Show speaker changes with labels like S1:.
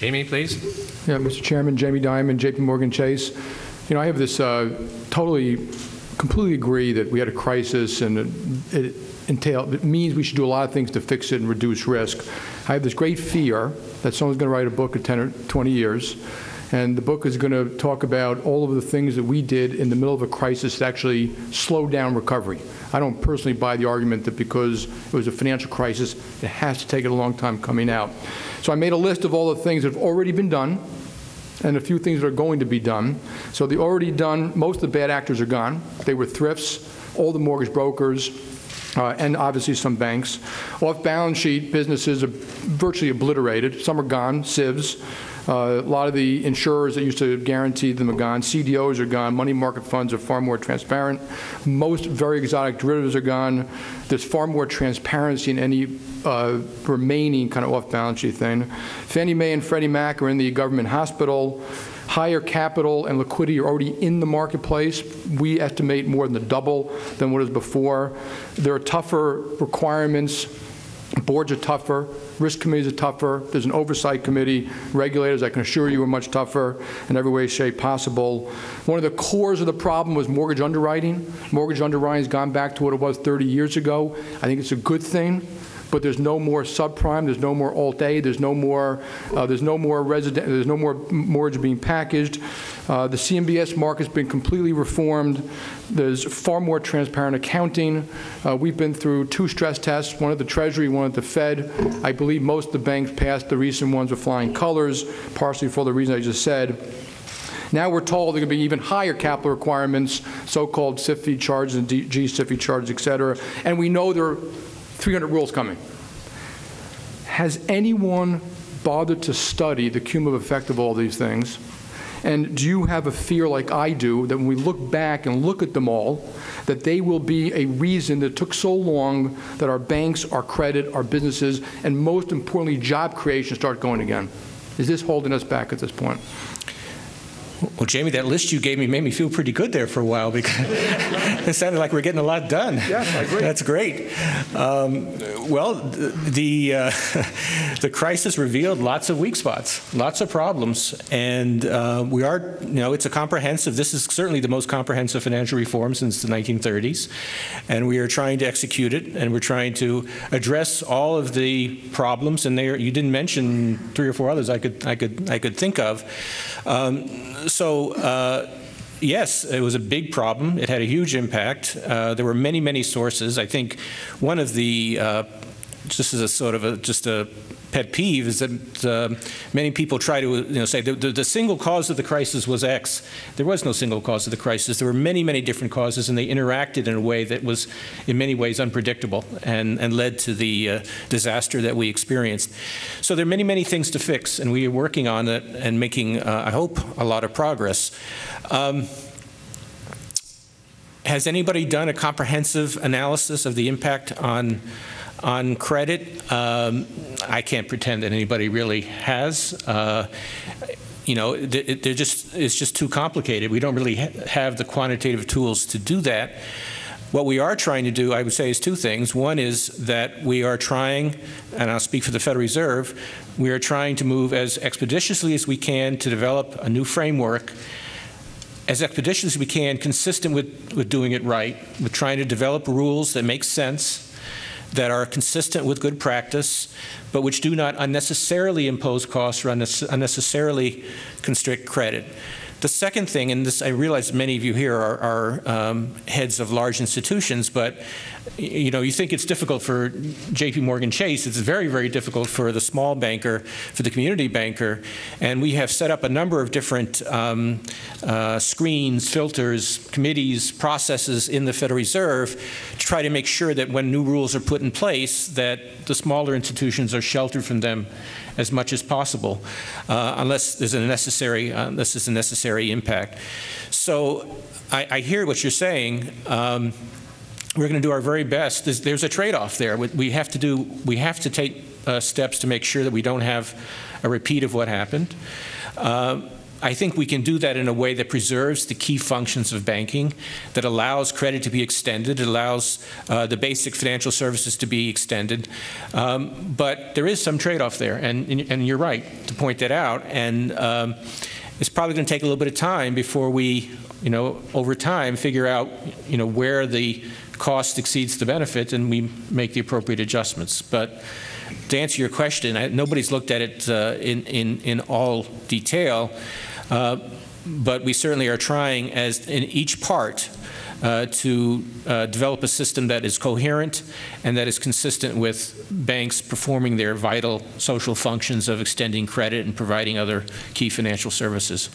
S1: Jamie, please.
S2: Yeah, Mr. Chairman, Jamie Dimon, JPMorgan Chase. You know, I have this completely agree that we had a crisis, and it means we should do a lot of things to fix it and reduce risk. I have this great fear that someone's going to write a book in 10 or 20 years, and the book is going to talk about all of the things that we did in the middle of a crisis to actually slow down recovery. I don't personally buy the argument that because it was a financial crisis, it has to take it a long time coming out. So I made a list of all the things that have already been done and a few things that are going to be done. So the already done, most of the bad actors are gone. They were thrifts, all the mortgage brokers, and obviously some banks. Off-balance sheet businesses are virtually obliterated. Some are gone, SIVs. A lot of the insurers that used to guarantee them are gone. CDOs are gone. Money market funds are far more transparent. Most very exotic derivatives are gone. There's far more transparency in any remaining kind of off-balance sheet thing. Fannie Mae and Freddie Mac are in the government hospital. Higher capital and liquidity are already in the marketplace. We estimate more than double than what was before. There are tougher requirements. Boards are tougher. Risk committees are tougher. There's an oversight committee. Regulators, I can assure you, are much tougher in every way, shape possible. One of the cores of the problem was mortgage underwriting. Mortgage underwriting has gone back to what it was 30 years ago. I think it's a good thing. But there's no more subprime, there's no more Alt-A, there's no more mortgage being packaged. The CMBS market's been completely reformed. There's far more transparent accounting. We've been through 2 stress tests, one at the Treasury, one at the Fed. I believe most of the banks passed the recent ones with flying colors, partially for the reason I just said. Now we're told there are going to be even higher capital requirements, so-called SIFI charges and G-SIFI charges, et cetera. And we know there are 300 rules coming. Has anyone bothered to study the cumulative effect of all these things? And do you have a fear like I do that when we look back and look at them all, that they will be a reason that it took so long that our banks, our credit, our businesses, and most importantly, job creation start going again? Is this holding us back at this point?
S1: Well, Jamie, that list you gave me made me feel pretty good there for a while because it sounded like we're getting a lot done.
S2: Yes, I agree.
S1: That's great. Well, the crisis revealed lots of weak spots, lots of problems, and we are, it's a comprehensive, this is certainly the most comprehensive financial reform since the 1930s, and we are trying to execute it, and we're trying to address all of the problems, and you didn't mention 3 or 4 others I could think of. Yes, it was a big problem. It had a huge impact. There were many, many sources. I think one of the, just as a sort of just a pet peeve, is that many people try to say the single cause of the crisis was X. There was no single cause of the crisis. There were many, many different causes, and they interacted in a way that was in many ways unpredictable and led to the disaster that we experienced. So there are many, many things to fix, and we are working on it and making, I hope, a lot of progress. Has anybody done a comprehensive analysis of the impact on credit? I can't pretend that anybody really has. It's just too complicated. We don't really have the quantitative tools to do that. What we are trying to do, I would say, is 2 things. One is that we are trying, and I'll speak for the Federal Reserve, we are trying to move as expeditiously as we can to develop a new framework, as expeditiously as we can, consistent with doing it right, with trying to develop rules that make sense, that are consistent with good practice, but which do not unnecessarily impose costs or unnecessarily constrict credit. The second thing, and this I realize many of you here are heads of large institutions, but you think it's difficult for JPMorgan Chase. It's very, very difficult for the small banker, for the community banker, and we have set up a number of different screens, filters, committees, processes in the Federal Reserve to try to make sure that when new rules are put in place, that the smaller institutions are sheltered from them as much as possible, unless there's a necessary impact. So I hear what you're saying. We're going to do our very best. There's a trade-off there. We have to take steps to make sure that we don't have a repeat of what happened. I think we can do that in a way that preserves the key functions of banking, that allows credit to be extended, it allows the basic financial services to be extended. But there is some trade-off there, and you're right to point that out. And it's probably going to take a little bit of time before we, over time, figure out, where the cost exceeds the benefit, and we make the appropriate adjustments. But to answer your question, nobody's looked at it in all detail, but we certainly are trying, as in each part, to develop a system that is coherent and that is consistent with banks performing their vital social functions of extending credit and providing other key financial services.